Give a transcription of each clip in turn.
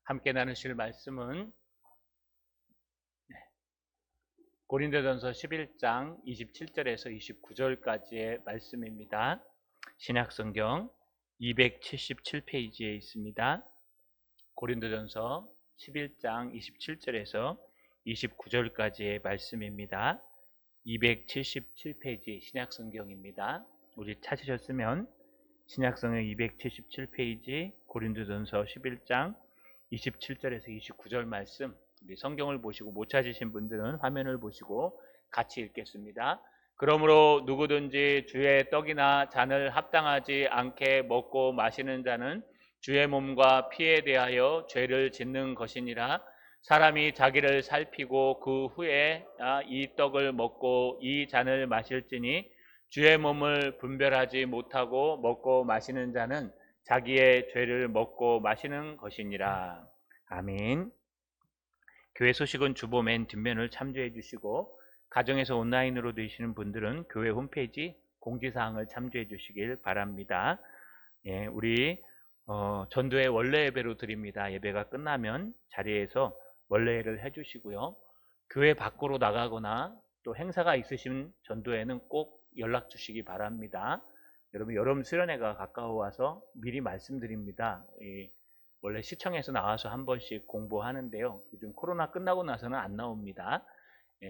함께 나누실 말씀은 고린도전서 11장 27절에서 29절까지의 말씀입니다. 신약성경 277페이지에 있습니다. 고린도전서 11장 27절에서 29절까지의 말씀입니다. 277페이지 신약성경입니다. 우리 찾으셨으면 신약성경 277페이지 고린도전서 11장 27절에서 29절 말씀, 우리 성경을 보시고 못 찾으신 분들은 화면을 보시고 같이 읽겠습니다. 그러므로 누구든지 주의 떡이나 잔을 합당하지 않게 먹고 마시는 자는 주의 몸과 피에 대하여 죄를 짓는 것이니라. 사람이 자기를 살피고 그 후에 이 떡을 먹고 이 잔을 마실지니 주의 몸을 분별하지 못하고 먹고 마시는 자는 자기의 죄를 먹고 마시는 것이니라. 아멘. 교회 소식은 주보 맨 뒷면을 참조해 주시고, 가정에서 온라인으로 되시는 분들은 교회 홈페이지 공지사항을 참조해 주시길 바랍니다. 예, 우리 전도회 원래 예배로 드립니다. 예배가 끝나면 자리에서 원래 예배를 해주시고요. 교회 밖으로 나가거나 또 행사가 있으신 전도회는 꼭 연락 주시기 바랍니다. 여러분 수련회가 가까워와서 미리 말씀드립니다. 원래 시청에서 나와서 한 번씩 공부하는데요. 요즘 코로나 끝나고 나서는 안 나옵니다.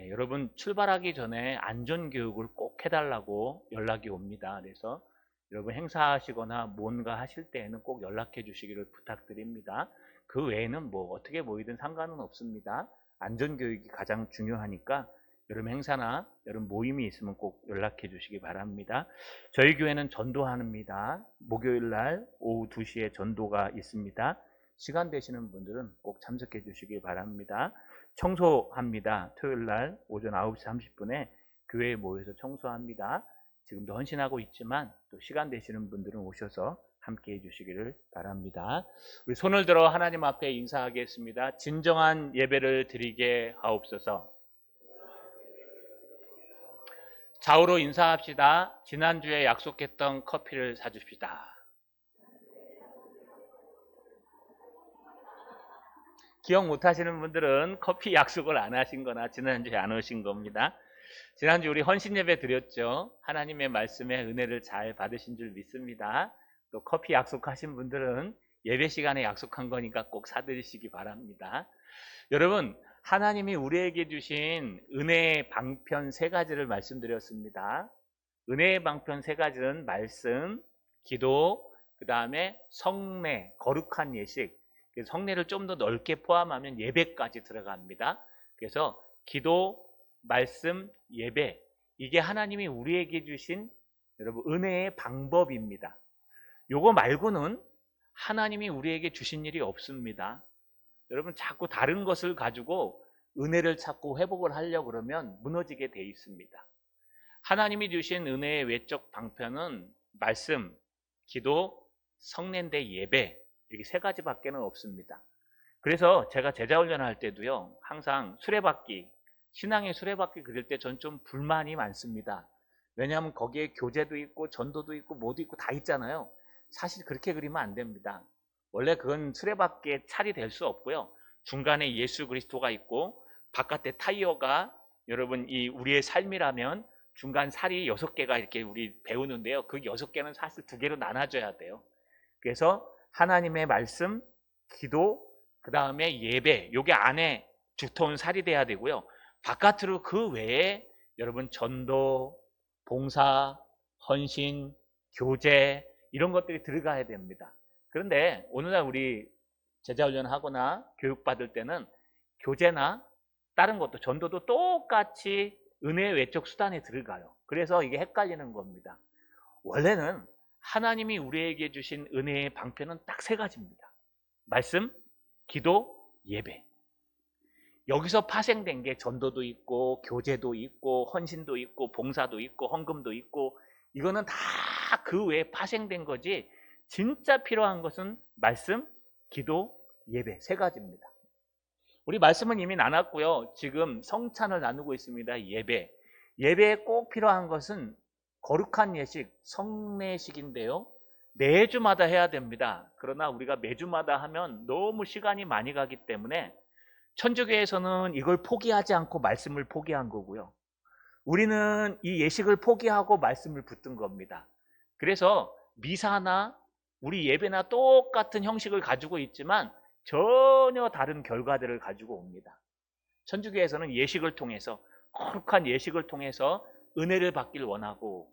여러분 출발하기 전에 안전교육을 꼭 해달라고 연락이 옵니다. 그래서 여러분 행사하시거나 뭔가 하실 때에는 꼭 연락해 주시기를 부탁드립니다. 그 외에는 뭐 어떻게 모이든 상관은 없습니다. 안전교육이 가장 중요하니까 여러분 행사나 여러분 모임이 있으면 꼭 연락해 주시기 바랍니다. 저희 교회는 전도합니다. 목요일 날 오후 2시에 전도가 있습니다. 시간 되시는 분들은 꼭 참석해 주시기 바랍니다. 청소합니다. 토요일 날 오전 9시 30분에 교회에 모여서 청소합니다. 지금도 헌신하고 있지만 또 시간 되시는 분들은 오셔서 함께 해주시기를 바랍니다. 우리 손을 들어 하나님 앞에 인사하겠습니다. 진정한 예배를 드리게 하옵소서. 좌우로 인사합시다. 지난주에 약속했던 커피를 사줍시다. 기억 못하시는 분들은 커피 약속을 안 하신 거나 지난주에 안 오신 겁니다. 지난주 우리 헌신 예배 드렸죠. 하나님의 말씀에 은혜를 잘 받으신 줄 믿습니다. 또 커피 약속하신 분들은 예배 시간에 약속한 거니까 꼭 사드리시기 바랍니다. 여러분, 하나님이 우리에게 주신 은혜의 방편 3가지를 말씀드렸습니다. 은혜의 방편 3가지는 말씀, 기도, 그 다음에 성례, 거룩한 예식. 성례를 좀 더 넓게 포함하면 예배까지 들어갑니다. 그래서 기도, 말씀, 예배, 이게 하나님이 우리에게 주신 여러분 은혜의 방법입니다. 요거 말고는 하나님이 우리에게 주신 일이 없습니다. 여러분 자꾸 다른 것을 가지고 은혜를 찾고 회복을 하려고 그러면 무너지게 돼 있습니다. 하나님이 주신 은혜의 외적 방편은 말씀, 기도, 성례인데 예배, 이렇게 3가지밖에는 없습니다. 그래서 제가 제자훈련할 때도요, 항상 수레바퀴, 신앙의 수레바퀴 그릴 때 전 좀 불만이 많습니다. 왜냐하면 거기에 교제도 있고 전도도 있고 뭐도 있고 다 있잖아요. 사실 그렇게 그리면 안 됩니다. 원래 그건 수레바퀴에 찰이 될 수 없고요. 중간에 예수 그리스도가 있고 바깥에 타이어가 여러분 이 우리의 삶이라면 중간 살이 6개가 이렇게 우리 배우는데요. 그 6개는 사실 2개로 나눠져야 돼요. 그래서 하나님의 말씀, 기도, 그 다음에 예배, 요게 안에 두터운 살이 돼야 되고요. 바깥으로 그 외에 여러분 전도, 봉사, 헌신, 교제 이런 것들이 들어가야 됩니다. 그런데 오늘날 우리 제자훈련 하거나 교육받을 때는 교제나 다른 것도 전도도 똑같이 은혜의 외적 수단에 들어가요. 그래서 이게 헷갈리는 겁니다. 원래는 하나님이 우리에게 주신 은혜의 방편은 딱 3가지입니다. 말씀, 기도, 예배. 여기서 파생된 게 전도도 있고 교제도 있고 헌신도 있고 봉사도 있고 헌금도 있고 이거는 다 그 외에 파생된 거지 진짜 필요한 것은 말씀, 기도, 예배 3가지입니다. 우리 말씀은 이미 나눴고요. 지금 성찬을 나누고 있습니다. 예배. 예배에 꼭 필요한 것은 거룩한 예식, 성례식인데요. 매주마다 해야 됩니다. 그러나 우리가 매주마다 하면 너무 시간이 많이 가기 때문에 천주교에서는 이걸 포기하지 않고 말씀을 포기한 거고요. 우리는 이 예식을 포기하고 말씀을 붙든 겁니다. 그래서 미사나 우리 예배나 똑같은 형식을 가지고 있지만 전혀 다른 결과들을 가지고 옵니다. 천주교에서는 예식을 통해서, 거룩한 예식을 통해서 은혜를 받기를 원하고,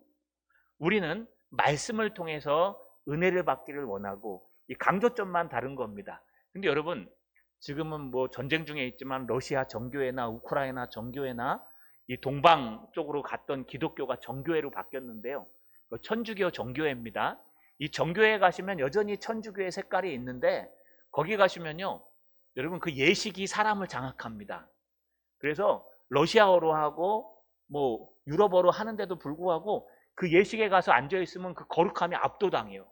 우리는 말씀을 통해서 은혜를 받기를 원하고, 이 강조점만 다른 겁니다. 근데 여러분, 지금은 뭐 전쟁 중에 있지만 러시아 정교회나 우크라이나 정교회나 이 동방 쪽으로 갔던 기독교가 정교회로 바뀌었는데요. 천주교 정교회입니다. 이 정교회에 가시면 여전히 천주교의 색깔이 있는데, 거기 가시면요, 여러분 그 예식이 사람을 장악합니다. 그래서 러시아어로 하고 뭐 유럽어로 하는데도 불구하고 그 예식에 가서 앉아 있으면 그 거룩함이 압도당해요.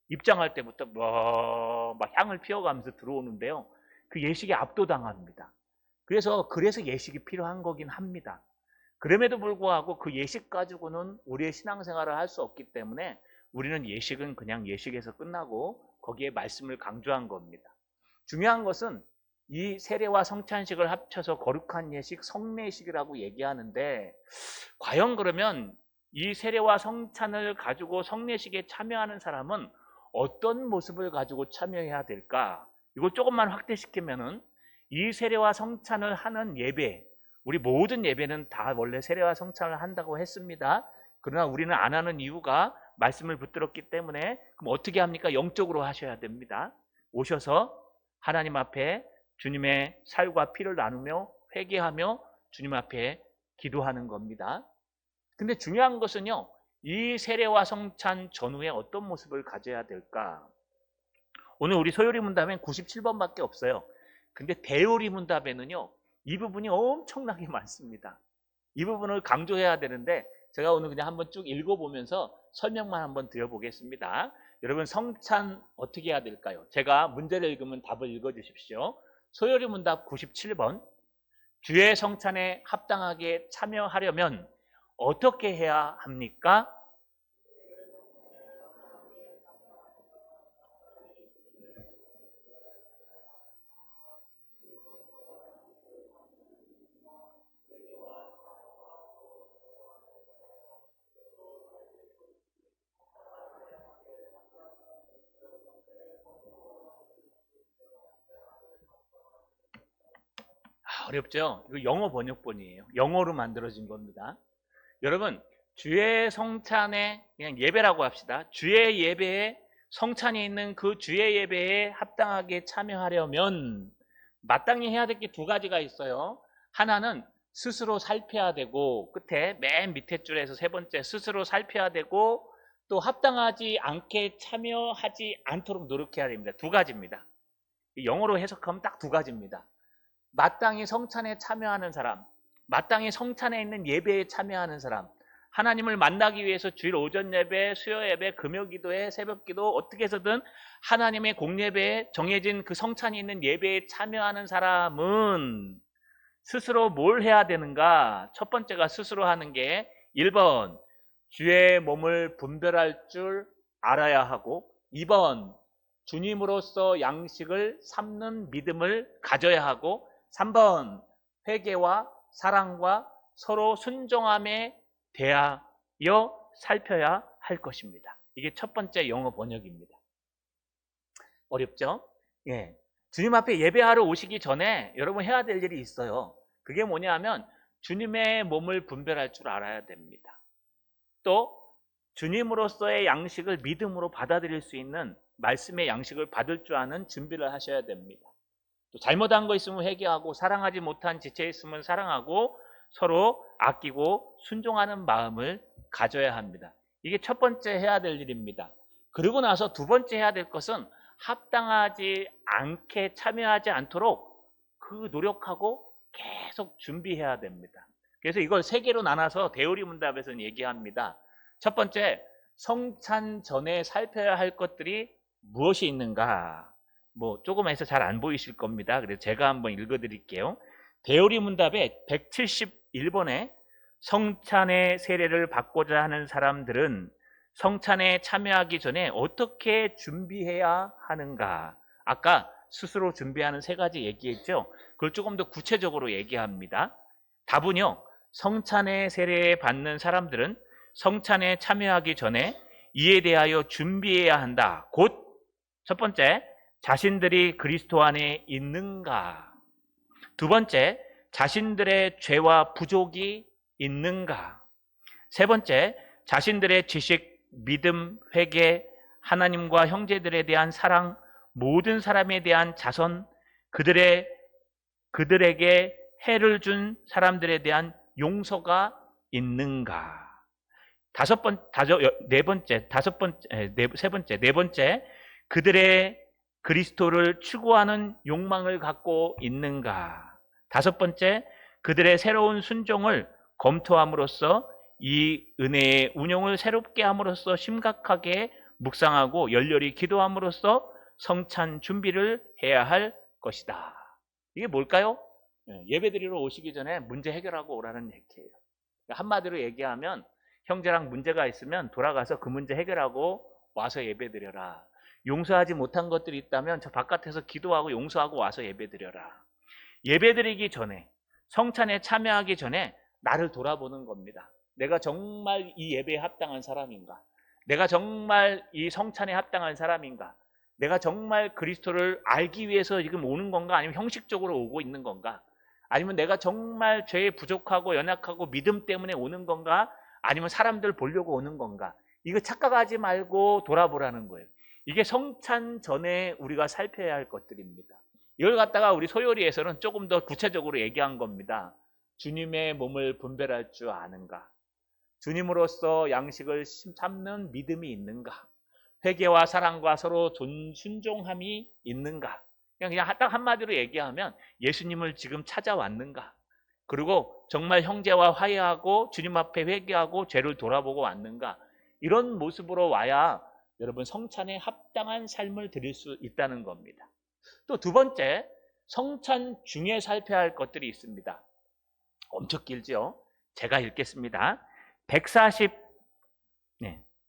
입장할 때부터 막 향을 피워가면서 들어오는데요. 그 예식에 압도당합니다. 그래서 예식이 필요한 거긴 합니다. 그럼에도 불구하고 그 예식 가지고는 우리의 신앙생활을 할 수 없기 때문에 우리는 예식은 그냥 예식에서 끝나고 거기에 말씀을 강조한 겁니다. 중요한 것은 이 세례와 성찬식을 합쳐서 거룩한 예식, 성례식이라고 얘기하는데, 과연 그러면 이 세례와 성찬을 가지고 성례식에 참여하는 사람은 어떤 모습을 가지고 참여해야 될까? 이걸 조금만 확대시키면은, 이 세례와 성찬을 하는 예배, 우리 모든 예배는 다 원래 세례와 성찬을 한다고 했습니다. 그러나 우리는 안 하는 이유가 말씀을 붙들었기 때문에, 그럼 어떻게 합니까? 영적으로 하셔야 됩니다. 오셔서 하나님 앞에 주님의 살과 피를 나누며 회개하며 주님 앞에 기도하는 겁니다. 근데 중요한 것은요, 이 세례와 성찬 전후에 어떤 모습을 가져야 될까? 오늘 우리 소요리 문답엔 97번밖에 없어요. 근데 대요리 문답에는요, 이 부분이 엄청나게 많습니다. 이 부분을 강조해야 되는데 제가 오늘 그냥 한번 쭉 읽어보면서 설명만 한번 드려보겠습니다. 여러분, 성찬 어떻게 해야 될까요? 제가 문제를 읽으면 답을 읽어주십시오. 소요리 문답 97번. 주의 성찬에 합당하게 참여하려면 어떻게 해야 합니까? 어렵죠? 이거 영어 번역본이에요. 영어로 만들어진 겁니다. 여러분, 주의 성찬에, 그냥 예배라고 합시다. 주의 예배에, 성찬이 있는 그 주의 예배에 합당하게 참여하려면 마땅히 해야 될 게 두 가지가 있어요. 하나는 스스로 살펴야 되고, 끝에 맨 밑에 줄에서 세 번째, 스스로 살펴야 되고, 또 합당하지 않게 참여하지 않도록 노력해야 됩니다. 두 가지입니다. 영어로 해석하면 딱 두 가지입니다. 마땅히 성찬에 참여하는 사람, 마땅히 성찬에 있는 예배에 참여하는 사람, 하나님을 만나기 위해서 주일 오전 예배, 수요 예배, 금요 기도회, 새벽 기도, 어떻게 해서든 하나님의 공예배에 정해진 그 성찬이 있는 예배에 참여하는 사람은 스스로 뭘 해야 되는가? 첫 번째가 스스로 하는 게 1번, 주의 몸을 분별할 줄 알아야 하고, 2번, 주님으로서 양식을 삼는 믿음을 가져야 하고, 3번, 회개와 사랑과 서로 순종함에 대하여 살펴야 할 것입니다. 이게 첫 번째 영어 번역입니다. 어렵죠? 예. 주님 앞에 예배하러 오시기 전에 여러분 해야 될 일이 있어요. 그게 뭐냐 하면 주님의 몸을 분별할 줄 알아야 됩니다. 또 주님으로서의 양식을 믿음으로 받아들일 수 있는 말씀의 양식을 받을 줄 아는 준비를 하셔야 됩니다. 또 잘못한 거 있으면 회개하고, 사랑하지 못한 지체 있으면 사랑하고, 서로 아끼고 순종하는 마음을 가져야 합니다. 이게 첫 번째 해야 될 일입니다. 그리고 나서 두 번째 해야 될 것은 합당하지 않게 참여하지 않도록 그 노력하고 계속 준비해야 됩니다. 그래서 이걸 세 개로 나눠서 대요리 문답에서는 얘기합니다. 첫 번째, 성찬 전에 살펴야 할 것들이 무엇이 있는가? 뭐 조금 해서 잘 안 보이실 겁니다. 그래서 제가 한번 읽어드릴게요. 대요리 문답의 171번에 성찬의 세례를 받고자 하는 사람들은 성찬에 참여하기 전에 어떻게 준비해야 하는가? 아까 스스로 준비하는 3가지 얘기했죠? 그걸 조금 더 구체적으로 얘기합니다. 답은요, 성찬의 세례 받는 사람들은 성찬에 참여하기 전에 이에 대하여 준비해야 한다. 곧 첫 번째, 자신들이 그리스도 안에 있는가? 두 번째, 자신들의 죄와 부족이 있는가? 세 번째, 자신들의 지식, 믿음, 회개, 하나님과 형제들에 대한 사랑, 모든 사람에 대한 자선, 그들에게 해를 준 사람들에 대한 용서가 있는가? 네 번째, 그들의 그리스도를 추구하는 욕망을 갖고 있는가? 5번째, 그들의 새로운 순종을 검토함으로써 이 은혜의 운용을 새롭게 함으로써 심각하게 묵상하고 열렬히 기도함으로써 성찬 준비를 해야 할 것이다. 이게 뭘까요? 예배드리러 오시기 전에 문제 해결하고 오라는 얘기예요. 한마디로 얘기하면 형제랑 문제가 있으면 돌아가서 그 문제 해결하고 와서 예배드려라. 용서하지 못한 것들이 있다면 저 바깥에서 기도하고 용서하고 와서 예배드려라. 예배드리기 전에, 성찬에 참여하기 전에 나를 돌아보는 겁니다. 내가 정말 이 예배에 합당한 사람인가? 내가 정말 이 성찬에 합당한 사람인가? 내가 정말 그리스도를 알기 위해서 지금 오는 건가? 아니면 형식적으로 오고 있는 건가? 아니면 내가 정말 죄에 부족하고 연약하고 믿음 때문에 오는 건가? 아니면 사람들 보려고 오는 건가? 이거 착각하지 말고 돌아보라는 거예요. 이게 성찬 전에 우리가 살펴야 할 것들입니다. 이걸 갖다가 우리 소요리에서는 조금 더 구체적으로 얘기한 겁니다. 주님의 몸을 분별할 줄 아는가? 주님으로서 양식을 참는 믿음이 있는가? 회개와 사랑과 서로 순종함이 있는가? 그냥 딱 한마디로 얘기하면 예수님을 지금 찾아왔는가? 그리고 정말 형제와 화해하고 주님 앞에 회개하고 죄를 돌아보고 왔는가? 이런 모습으로 와야 여러분 성찬에 합당한 삶을 드릴 수 있다는 겁니다. 또 두 번째, 성찬 중에 살펴야 할 것들이 있습니다. 엄청 길죠? 제가 읽겠습니다. 140,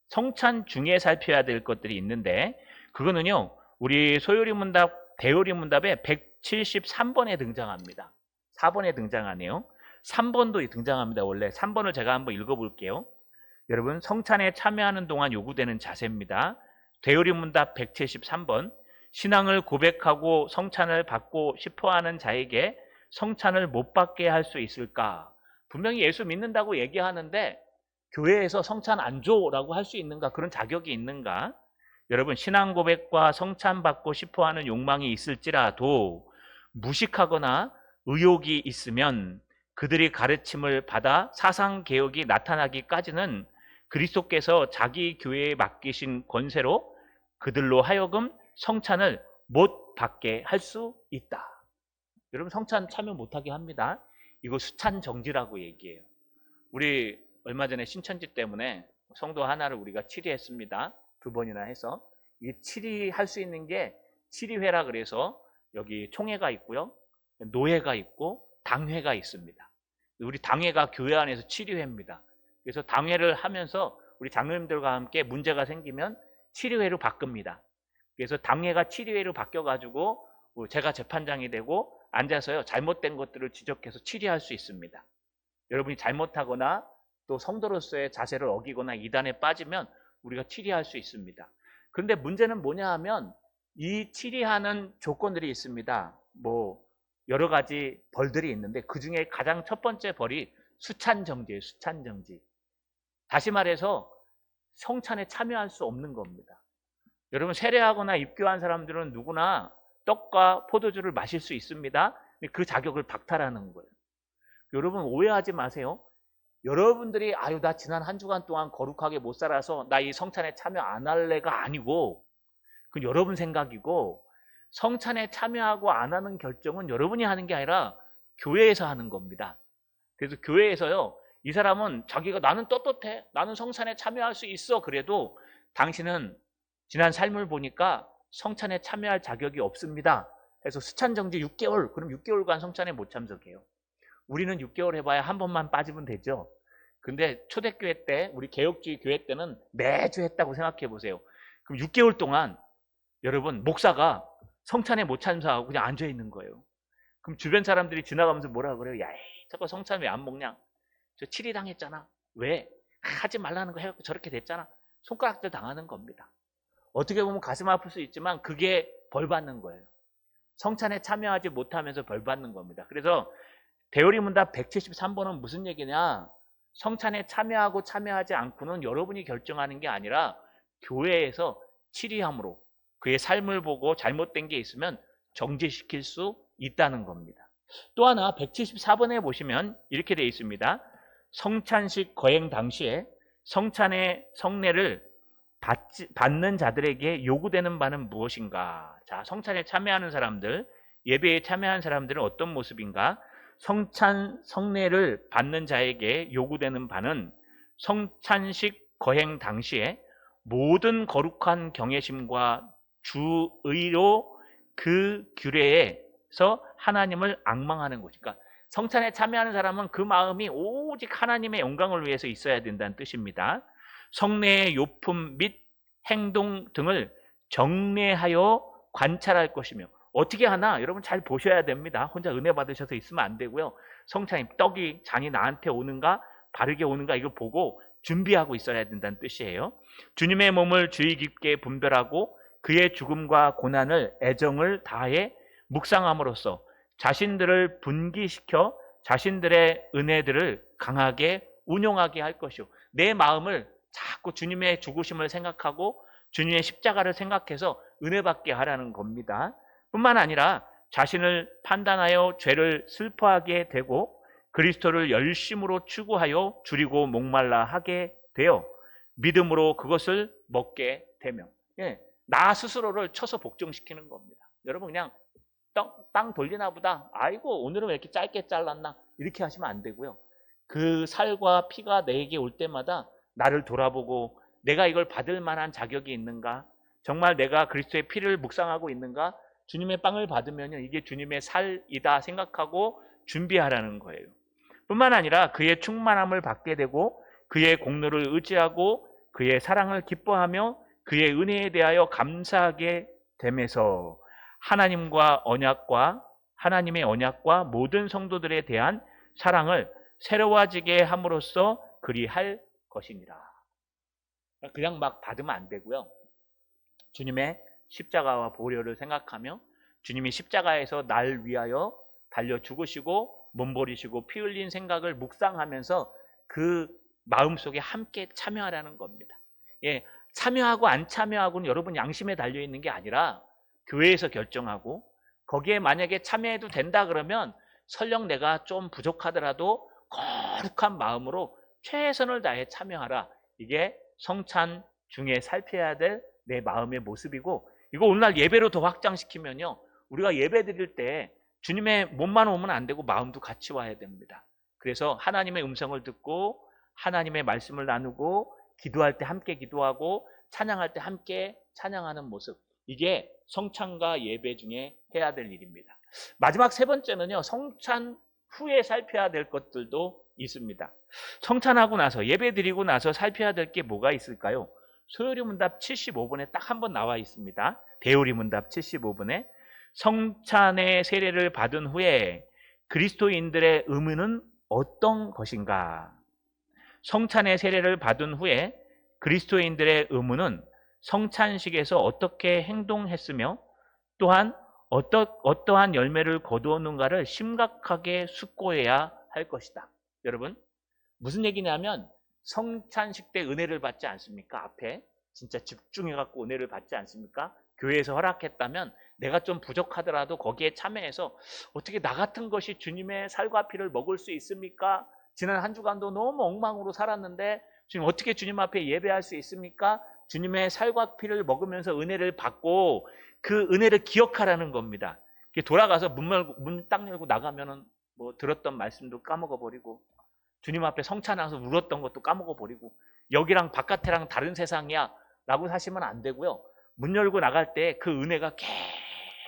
성찬 중에 살펴야 될 것들이 있는데 그거는요, 우리 소요리 문답, 대요리 문답에 173번에 등장합니다. 4번에 등장하네요. 3번도 등장합니다. 원래 3번을 제가 한번 읽어볼게요. 여러분, 성찬에 참여하는 동안 요구되는 자세입니다. 대요리 문답 173번. 신앙을 고백하고 성찬을 받고 싶어하는 자에게 성찬을 못 받게 할 수 있을까? 분명히 예수 믿는다고 얘기하는데 교회에서 성찬 안 줘라고 할 수 있는가? 그런 자격이 있는가? 여러분, 신앙 고백과 성찬 받고 싶어하는 욕망이 있을지라도 무식하거나 의욕이 있으면 그들이 가르침을 받아 사상개혁이 나타나기까지는 그리스도께서 자기 교회에 맡기신 권세로 그들로 하여금 성찬을 못 받게 할 수 있다. 여러분, 성찬 참여 못하게 합니다. 이거 수찬정지라고 얘기해요. 우리 얼마 전에 신천지 때문에 성도 하나를 우리가 치리했습니다. 2번이나 해서. 이 치리할 수 있는 게 치리회라 그래서 여기 총회가 있고요, 노회가 있고 당회가 있습니다. 우리 당회가 교회 안에서 치리회입니다. 그래서 당회를 하면서 우리 장로님들과 함께 문제가 생기면 치리회로 바꿉니다. 그래서 당회가 치리회로 바뀌어가지고 제가 재판장이 되고 앉아서요, 잘못된 것들을 지적해서 치리할 수 있습니다. 여러분이 잘못하거나 또 성도로서의 자세를 어기거나 이단에 빠지면 우리가 치리할 수 있습니다. 그런데 문제는 뭐냐 하면 이 치리하는 조건들이 있습니다. 뭐 여러 가지 벌들이 있는데 그 중에 가장 첫 번째 벌이 수찬정지예요. 수찬정지. 다시 말해서 성찬에 참여할 수 없는 겁니다. 여러분, 세례하거나 입교한 사람들은 누구나 떡과 포도주를 마실 수 있습니다. 그 자격을 박탈하는 거예요. 여러분, 오해하지 마세요. 여러분들이 아유, 나 지난 한 주간 동안 거룩하게 못 살아서 나 이 성찬에 참여 안 할래가 아니고, 그건 여러분 생각이고, 성찬에 참여하고 안 하는 결정은 여러분이 하는 게 아니라 교회에서 하는 겁니다. 그래서 교회에서요, 이 사람은 자기가 나는 떳떳해, 나는 성찬에 참여할 수 있어, 그래도 당신은 지난 삶을 보니까 성찬에 참여할 자격이 없습니다. 해서 수찬정지 6개월, 그럼 6개월간 성찬에 못 참석해요. 우리는 6개월 해봐야 한 번만 빠지면 되죠. 근데 초대교회 때, 우리 개혁주의 교회 때는 매주 했다고 생각해 보세요. 그럼 6개월 동안 여러분 목사가 성찬에 못 참석하고 그냥 앉아 있는 거예요. 그럼 주변 사람들이 지나가면서 뭐라 그래요? 야, 저거 성찬 왜 안 먹냐? 저 7일 당했잖아. 왜? 하지 말라는 거 해갖고 저렇게 됐잖아. 손가락질 당하는 겁니다. 어떻게 보면 가슴 아플 수 있지만 그게 벌 받는 거예요. 성찬에 참여하지 못하면서 벌 받는 겁니다. 그래서 대우리문답 173번은 무슨 얘기냐? 성찬에 참여하고 참여하지 않고는 여러분이 결정하는 게 아니라 교회에서 치리함으로 그의 삶을 보고 잘못된 게 있으면 정지시킬 수 있다는 겁니다. 또 하나 174번에 보시면 이렇게 되어 있습니다. 성찬식 거행 당시에 성찬의 성례를 받는 자들에게 요구되는 바는 무엇인가? 자, 성찬에 참여하는 사람들, 예배에 참여하는 사람들은 어떤 모습인가? 성찬 성례를 받는 자에게 요구되는 바는 성찬식 거행 당시에 모든 거룩한 경외심과 주의로 그 규례에서 하나님을 앙망하는 것이니까, 그러니까 성찬에 참여하는 사람은 그 마음이 오직 하나님의 영광을 위해서 있어야 된다는 뜻입니다. 성례의 요품 및 행동 등을 정례하여 관찰할 것이며, 어떻게 하나 여러분 잘 보셔야 됩니다. 혼자 은혜 받으셔서 있으면 안 되고요. 성찬이 떡이 잔이 나한테 오는가 바르게 오는가 이걸 보고 준비하고 있어야 된다는 뜻이에요. 주님의 몸을 주의 깊게 분별하고 그의 죽음과 고난을 애정을 다해 묵상함으로써 자신들을 분기시켜 자신들의 은혜들을 강하게 운용하게 할 것이요. 내 마음을 자꾸 주님의 죽으심을 생각하고 주님의 십자가를 생각해서 은혜 받게 하라는 겁니다. 뿐만 아니라 자신을 판단하여 죄를 슬퍼하게 되고 그리스도를 열심으로 추구하여 줄이고 목말라 하게 되어 믿음으로 그것을 먹게 되며, 나 스스로를 쳐서 복종시키는 겁니다. 여러분 그냥 땅 돌리나 보다, 아이고 오늘은 왜 이렇게 짧게 잘랐나, 이렇게 하시면 안 되고요. 그 살과 피가 내게 올 때마다 나를 돌아보고 내가 이걸 받을 만한 자격이 있는가, 정말 내가 그리스도의 피를 묵상하고 있는가, 주님의 빵을 받으면 이게 주님의 살이다 생각하고 준비하라는 거예요. 뿐만 아니라 그의 충만함을 받게 되고 그의 공로를 의지하고 그의 사랑을 기뻐하며 그의 은혜에 대하여 감사하게 되면서 하나님의 언약과 모든 성도들에 대한 사랑을 새로워지게 함으로써 그리할 것이니라. 그냥 막 받으면 안 되고요. 주님의 십자가와 보혈을 생각하며 주님이 십자가에서 날 위하여 달려 죽으시고 몸버리시고 피 흘린 생각을 묵상하면서 그 마음속에 함께 참여하라는 겁니다. 참여하고 안 참여하고는 여러분 양심에 달려있는 게 아니라 교회에서 결정하고, 거기에 만약에 참여해도 된다 그러면 설령 내가 좀 부족하더라도 거룩한 마음으로 최선을 다해 참여하라. 이게 성찬 중에 살펴야 될 내 마음의 모습이고, 이거 오늘날 예배로 더 확장시키면요, 우리가 예배 드릴 때 주님의 몸만 오면 안 되고 마음도 같이 와야 됩니다. 그래서 하나님의 음성을 듣고 하나님의 말씀을 나누고 기도할 때 함께 기도하고 찬양할 때 함께 찬양하는 모습, 이게 성찬과 예배 중에 해야 될 일입니다. 마지막 세 번째는요, 성찬 후에 살펴야 될 것들도 있습니다. 성찬하고 나서, 예배 드리고 나서 살펴야 될 게 뭐가 있을까요? 소요리문답 75번에 딱 한 번 나와 있습니다. 대우리문답 75번에 성찬의 세례를 받은 후에 그리스도인들의 의무는 어떤 것인가? 성찬의 세례를 받은 후에 그리스도인들의 의무는 성찬식에서 어떻게 행동했으며 또한 어떠한 열매를 거두었는가를 심각하게 숙고해야 할 것이다. 여러분, 무슨 얘기냐면 성찬식 때 은혜를 받지 않습니까? 앞에 진짜 집중해갖고 은혜를 받지 않습니까? 교회에서 허락했다면 내가 좀 부족하더라도 거기에 참여해서 어떻게 나 같은 것이 주님의 살과 피를 먹을 수 있습니까? 지난 한 주간도 너무 엉망으로 살았는데 지금 어떻게 주님 앞에 예배할 수 있습니까? 주님의 살과 피를 먹으면서 은혜를 받고 그 은혜를 기억하라는 겁니다. 돌아가서 문 딱 열고 나가면은 뭐 들었던 말씀도 까먹어버리고 주님 앞에 성찬하면서 울었던 것도 까먹어버리고 여기랑 바깥이랑 다른 세상이야 라고 하시면 안 되고요. 문 열고 나갈 때 그 은혜가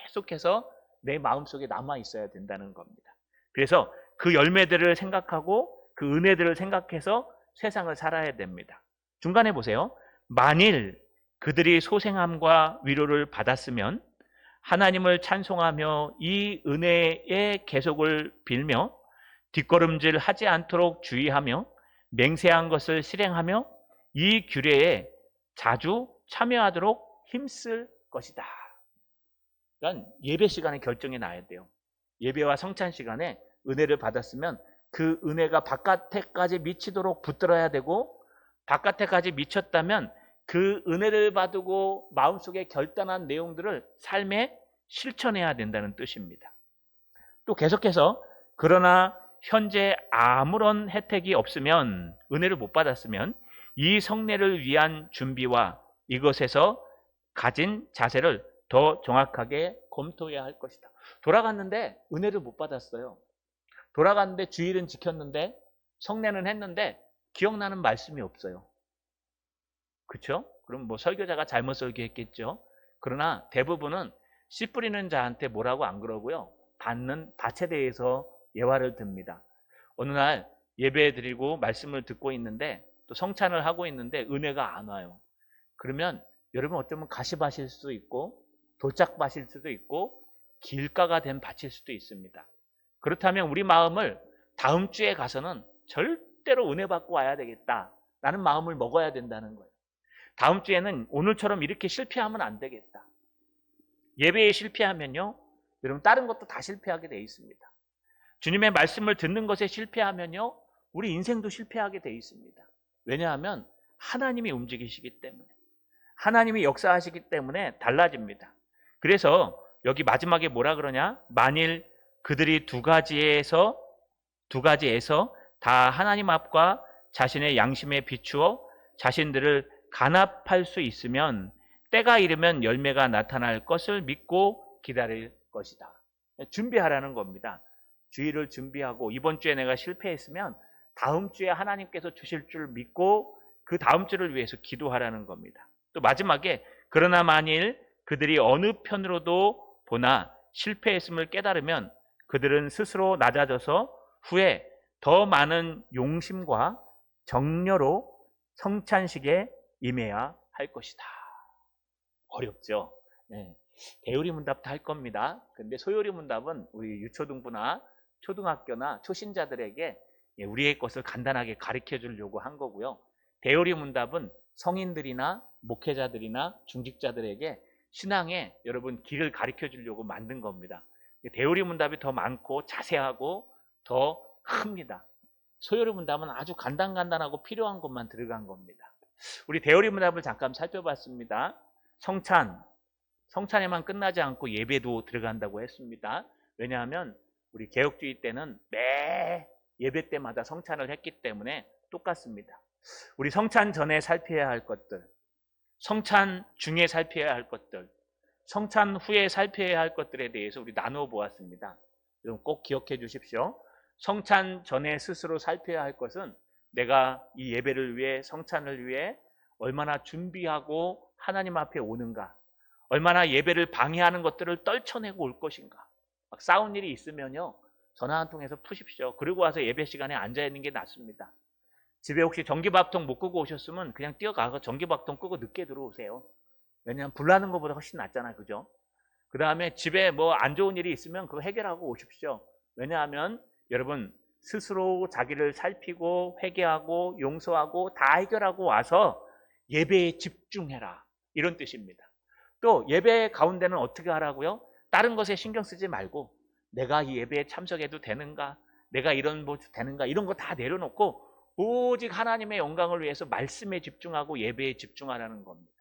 계속해서 내 마음속에 남아 있어야 된다는 겁니다. 그래서 그 열매들을 생각하고 그 은혜들을 생각해서 세상을 살아야 됩니다. 중간에 보세요. 만일 그들이 소생함과 위로를 받았으면 하나님을 찬송하며 이 은혜의 계속을 빌며 뒷걸음질 하지 않도록 주의하며 맹세한 것을 실행하며 이 규례에 자주 참여하도록 힘쓸 것이다. 그러니까 예배 시간에 결정이 나야 돼요. 예배와 성찬 시간에 은혜를 받았으면 그 은혜가 바깥에까지 미치도록 붙들어야 되고, 바깥에까지 미쳤다면 그 은혜를 받고 마음속에 결단한 내용들을 삶에 실천해야 된다는 뜻입니다. 또 계속해서 그러나 현재 아무런 혜택이 없으면, 은혜를 못 받았으면 이 성례를 위한 준비와 이것에서 가진 자세를 더 정확하게 검토해야 할 것이다. 돌아갔는데 은혜를 못 받았어요. 돌아갔는데 주일은 지켰는데 성례는 했는데 기억나는 말씀이 없어요. 그렇죠? 그럼 뭐 설교자가 잘못 설교했겠죠. 그러나 대부분은 씨 뿌리는 자한테 뭐라고 안 그러고요. 받는 밭에 대해서 예화를 듭니다. 어느 날 예배 드리고 말씀을 듣고 있는데 또 성찬을 하고 있는데 은혜가 안 와요. 그러면 여러분 어쩌면 가시밭일 수도 있고 돌짝밭일 수도 있고 길가가 된 밭일 수도 있습니다. 그렇다면 우리 마음을 다음 주에 가서는 절대로 은혜 받고 와야 되겠다라는 마음을 먹어야 된다는 거예요. 다음 주에는 오늘처럼 이렇게 실패하면 안 되겠다. 예배에 실패하면요, 여러분 다른 것도 다 실패하게 돼 있습니다. 주님의 말씀을 듣는 것에 실패하면요, 우리 인생도 실패하게 돼 있습니다. 왜냐하면 하나님이 움직이시기 때문에, 하나님이 역사하시기 때문에 달라집니다. 그래서 여기 마지막에 뭐라 그러냐? 만일 그들이 두 가지에서 다 하나님 앞과 자신의 양심에 비추어 자신들을 간합할 수 있으면 때가 이르면 열매가 나타날 것을 믿고 기다릴 것이다. 준비하라는 겁니다. 주일을 준비하고 이번 주에 내가 실패했으면 다음 주에 하나님께서 주실 줄 믿고 그 다음 주를 위해서 기도하라는 겁니다. 또 마지막에 그러나 만일 그들이 어느 편으로도 보나 실패했음을 깨달으면 그들은 스스로 낮아져서 후에 더 많은 용심과 정려로 성찬식에 임해야 할 것이다. 어렵죠? 네. 대요리 문답도 할 겁니다. 근데 소요리 문답은 우리 유초등부나 초등학교나 초신자들에게 우리의 것을 간단하게 가르쳐 주려고 한 거고요. 대요리 문답은 성인들이나 목회자들이나 중직자들에게 신앙에 여러분 길을 가르쳐 주려고 만든 겁니다. 대요리 문답이 더 많고 자세하고 더 큽니다. 소요리 문답은 아주 간단하고 필요한 것만 들어간 겁니다. 우리 대요리 문답을 잠깐 살펴봤습니다. 성찬에만 끝나지 않고 예배도 들어간다고 했습니다. 왜냐하면 우리 개혁주의 때는 매 예배 때마다 성찬을 했기 때문에 똑같습니다. 우리 성찬 전에 살펴야 할 것들, 성찬 중에 살펴야 할 것들, 성찬 후에 살펴야 할 것들에 대해서 우리 나누어 보았습니다. 여러분 꼭 기억해 주십시오. 성찬 전에 스스로 살펴야 할 것은 내가 이 예배를 위해, 성찬을 위해 얼마나 준비하고 하나님 앞에 오는가, 얼마나 예배를 방해하는 것들을 떨쳐내고 올 것인가. 막 싸운 일이 있으면요, 전화 한 통해서 푸십시오. 그리고 와서 예배 시간에 앉아 있는 게 낫습니다. 집에 혹시 전기밥통 못 끄고 오셨으면 그냥 뛰어가서 전기밥통 끄고 늦게 들어오세요. 왜냐하면 불 나는 것보다 훨씬 낫잖아요. 그죠? 그 다음에 집에 뭐 안 좋은 일이 있으면 그거 해결하고 오십시오. 왜냐하면 여러분 스스로 자기를 살피고 회개하고 용서하고 다 해결하고 와서 예배에 집중해라. 이런 뜻입니다. 또 예배 가운데는 어떻게 하라고요? 다른 것에 신경 쓰지 말고 내가 이 예배에 참석해도 되는가? 내가 이런 뭐 되는가? 이런 거 다 내려놓고 오직 하나님의 영광을 위해서 말씀에 집중하고 예배에 집중하라는 겁니다.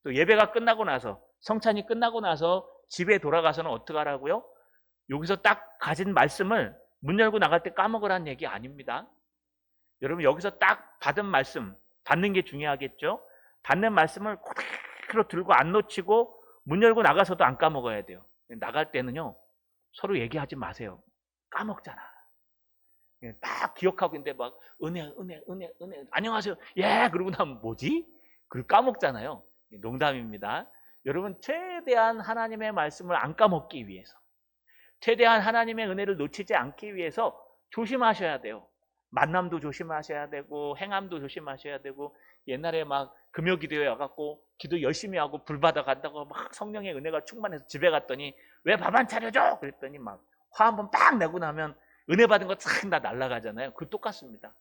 또 예배가 끝나고 나서, 성찬이 끝나고 나서 집에 돌아가서는 어떻게 하라고요? 여기서 딱 가진 말씀을 문 열고 나갈 때 까먹으라는 얘기 아닙니다. 여러분 여기서 딱 받은 말씀, 받는 게 중요하겠죠? 받는 말씀을 그대로 들고 안 놓치고 문 열고 나가서도 안 까먹어야 돼요. 나갈 때는요, 서로 얘기하지 마세요. 까먹잖아. 딱 기억하고 있는데 막 은혜 안녕하세요. 예, 그러고 나면 뭐지? 그걸 까먹잖아요. 농담입니다. 여러분 최대한 하나님의 말씀을 안 까먹기 위해서, 최대한 하나님의 은혜를 놓치지 않기 위해서 조심하셔야 돼요. 만남도 조심하셔야 되고 행함도 조심하셔야 되고, 옛날에 막 금요기도에 와갖고 기도 열심히 하고 불 받아간다고 막 성령의 은혜가 충만해서 집에 갔더니 왜 밥 안 차려줘? 그랬더니 막 화 한번 빡 내고 나면 은혜 받은 거 싹 다 날아가잖아요. 그 똑같습니다.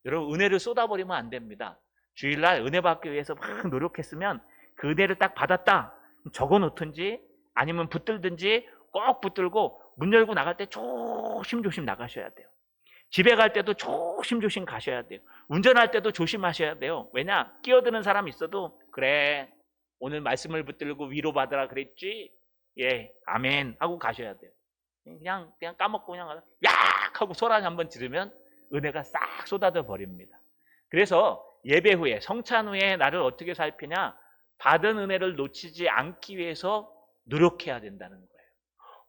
여러분, 은혜를 쏟아버리면 안 됩니다. 주일날 은혜 받기 위해서 막 노력했으면 그 은혜를 딱 받았다 적어 놓든지 아니면 붙들든지 꼭 붙들고 문 열고 나갈 때 조심조심 나가셔야 돼요. 집에 갈 때도 조심조심 가셔야 돼요. 운전할 때도 조심하셔야 돼요. 왜냐? 끼어드는 사람 있어도 그래 오늘 말씀을 붙들고 위로받으라 그랬지? 예, 아멘 하고 가셔야 돼요. 그냥 까먹고 그냥 약 하고 소란이 한번 지르면 은혜가 싹 쏟아져 버립니다. 그래서 예배 후에, 성찬 후에 나를 어떻게 살피냐? 받은 은혜를 놓치지 않기 위해서 노력해야 된다는 거예요.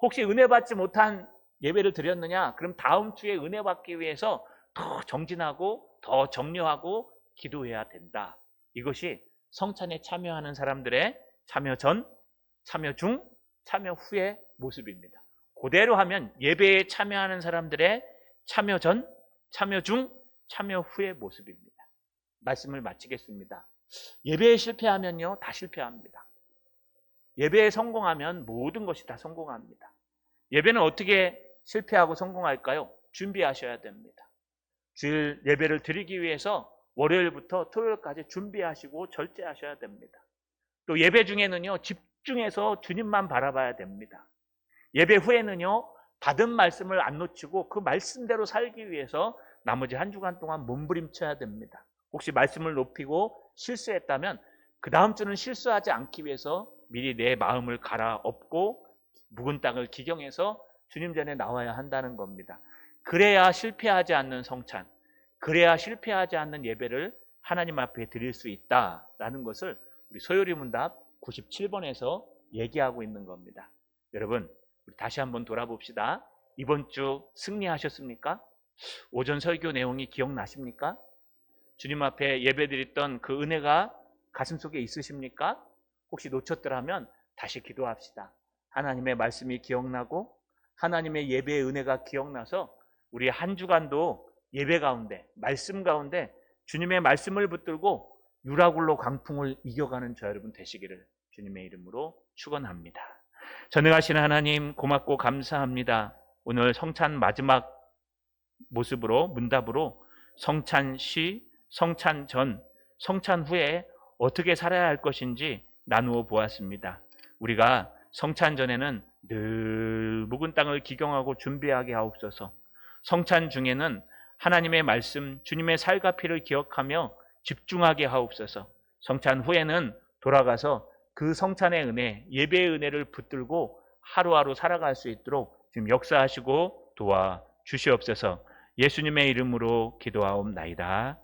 혹시 은혜 받지 못한 예배를 드렸느냐? 그럼 다음 주에 은혜 받기 위해서 더 정진하고 더 정려하고 기도해야 된다. 이것이 성찬에 참여하는 사람들의 참여 전, 참여 중, 참여 후의 모습입니다. 그대로 하면 예배에 참여하는 사람들의 참여 전, 참여 중, 참여 후의 모습입니다. 말씀을 마치겠습니다. 예배에 실패하면요, 다 실패합니다. 예배에 성공하면 모든 것이 다 성공합니다. 예배는 어떻게 실패하고 성공할까요? 준비하셔야 됩니다. 주일 예배를 드리기 위해서 월요일부터 토요일까지 준비하시고 절제하셔야 됩니다. 또 예배 중에는요, 집중해서 주님만 바라봐야 됩니다. 예배 후에는요, 받은 말씀을 안 놓치고 그 말씀대로 살기 위해서 나머지 한 주간 동안 몸부림쳐야 됩니다. 혹시 말씀을 높이고 실수했다면 그 다음 주는 실수하지 않기 위해서 미리 내 마음을 갈아엎고 묵은 땅을 기경해서 주님 전에 나와야 한다는 겁니다. 그래야 실패하지 않는 성찬, 그래야 실패하지 않는 예배를 하나님 앞에 드릴 수 있다라는 것을 우리 소요리 문답 97번에서 얘기하고 있는 겁니다. 여러분, 우리 다시 한번 돌아봅시다. 이번 주 승리하셨습니까? 오전 설교 내용이 기억나십니까? 주님 앞에 예배드렸던 그 은혜가 가슴속에 있으십니까? 혹시 놓쳤더라면 다시 기도합시다. 하나님의 말씀이 기억나고 하나님의 예배의 은혜가 기억나서 우리 한 주간도 예배 가운데, 말씀 가운데 주님의 말씀을 붙들고 유라굴로 강풍을 이겨가는 저 여러분 되시기를 주님의 이름으로 축원합니다. 전능하신 하나님, 고맙고 감사합니다. 오늘 성찬 마지막 모습으로, 문답으로 성찬 시, 성찬 전, 성찬 후에 어떻게 살아야 할 것인지 나누어 보았습니다. 우리가 성찬 전에는 늘 묵은 땅을 기경하고 준비하게 하옵소서. 성찬 중에는 하나님의 말씀, 주님의 살과 피를 기억하며 집중하게 하옵소서. 성찬 후에는 돌아가서 그 성찬의 은혜, 예배의 은혜를 붙들고 하루하루 살아갈 수 있도록 지금 역사하시고 도와 주시옵소서. 예수님의 이름으로 기도하옵나이다.